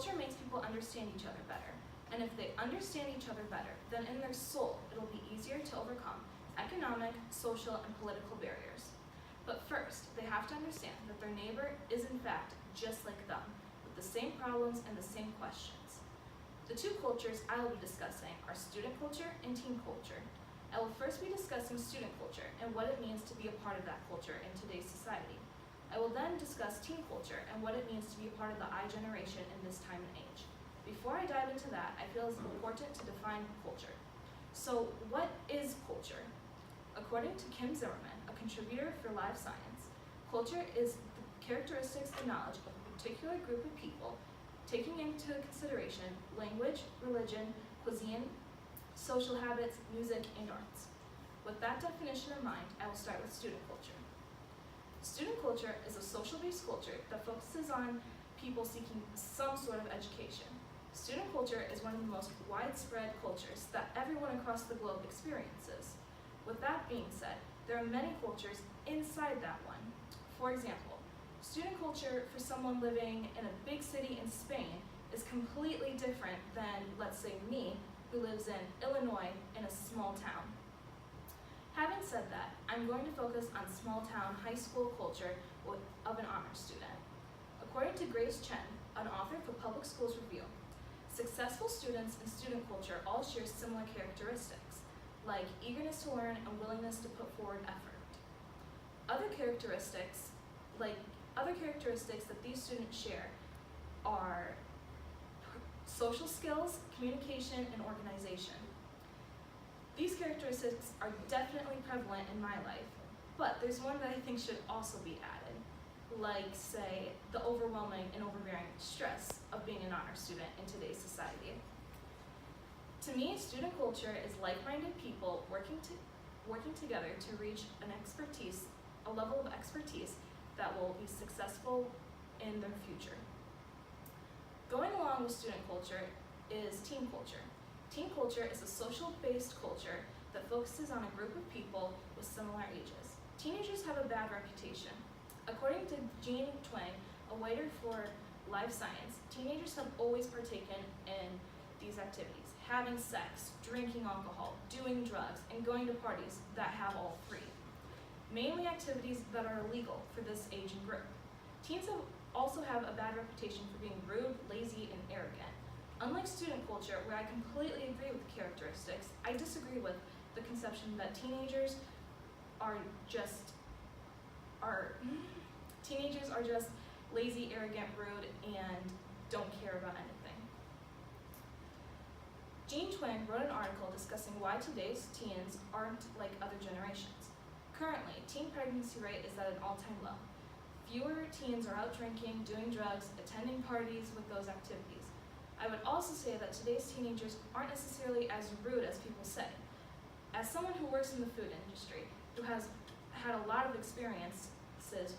Culture makes people understand each other better, and if they understand each other better, then in their soul, it'll be easier to overcome economic, social, and political barriers. But first, they have to understand that their neighbor is in fact just like them, with the same problems and the same questions. The two cultures I will be discussing are student culture and teen culture. I will first be discussing student culture and what it means to be a part of that culture in today's society. I will then discuss teen culture and what it means to be a part of the I generation in this time and age. Before I dive into that, I feel it's important to define culture. So what is culture? According to Kim Zimmerman, a contributor for Live Science, culture is the characteristics and knowledge of a particular group of people, taking into consideration language, religion, cuisine, social habits, music, and arts. With that definition in mind, I will start with student culture. Student culture is a social-based culture that focuses on people seeking some sort of education. Student culture is one of the most widespread cultures that everyone across the globe experiences. With that being said, there are many cultures inside that one. For example, student culture for someone living in a big city in Spain is completely different than, let's say, me, who lives in Illinois in a small town. Having said that, I'm going to focus on small town high school culture of an honors student. According to Grace Chen, an author for Public Schools Review, successful students in student culture all share similar characteristics, like eagerness to learn and willingness to put forward effort. Other characteristics that these students share are social skills, communication, and organization. These characteristics are definitely prevalent in my life, but there's one that I think should also be added, like, say, the overwhelming and overbearing stress of being an honor student in today's society. To me, student culture is like-minded people working together to reach a level of expertise that will be successful in their future. Going along with student culture is teen culture. Teen culture is a social-based culture that focuses on a group of people with similar ages. Teenagers have a bad reputation. According to Jean Twenge, a writer for Live Science, teenagers have always partaken in these activities: having sex, drinking alcohol, doing drugs, and going to parties that have all three. Mainly activities that are illegal for this age and group. Teens also have a bad reputation for being rude, lazy, and arrogant. Unlike student culture, where I completely agree with the characteristics, I disagree with the conception that teenagers are just lazy, arrogant, rude, and don't care about anything. Jean Twenge wrote an article discussing why today's teens aren't like other generations. Currently, teen pregnancy rate is at an all-time low. Fewer teens are out drinking, doing drugs, attending parties with those activities. I would also say that today's teenagers aren't necessarily as rude as people say. As someone who works in the food industry, who has had a lot of experiences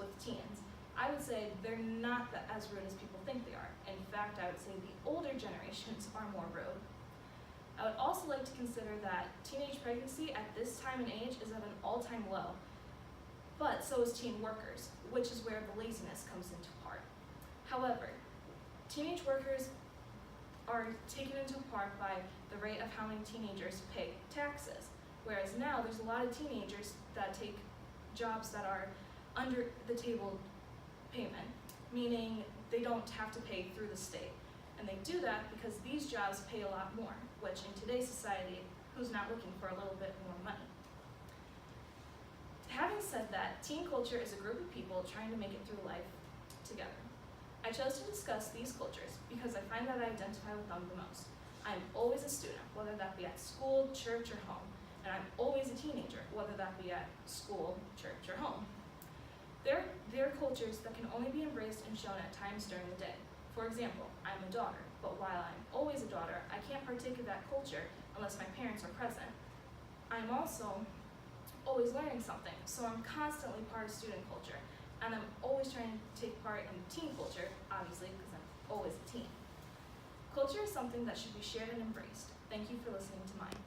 with teens, I would say they're not as rude as people think they are. In fact, I would say the older generations are more rude. I would also like to consider that teenage pregnancy at this time and age is at an all-time low, but so is teen workers, which is where the laziness comes into part. However, teenage workers are taken into part by the rate of how many teenagers pay taxes, whereas now there's a lot of teenagers that take jobs that are under the table payment, meaning they don't have to pay through the state. And they do that because these jobs pay a lot more, which in today's society, who's not looking for a little bit more money? Having said that, teen culture is a group of people trying to make it through life together. I chose to discuss these cultures because I find that I identify with them the most. I'm always a student, whether that be at school, church, or home. And I'm always a teenager, whether that be at school, church, or home. There are cultures that can only be embraced and shown at times during the day. For example, I'm a daughter, but while I'm always a daughter, I can't partake of that culture unless my parents are present. I'm also always learning something, so I'm constantly part of student culture, and I'm always trying to take part in teen culture, obviously, because I'm always a teen. Culture is something that should be shared and embraced. Thank you for listening to mine.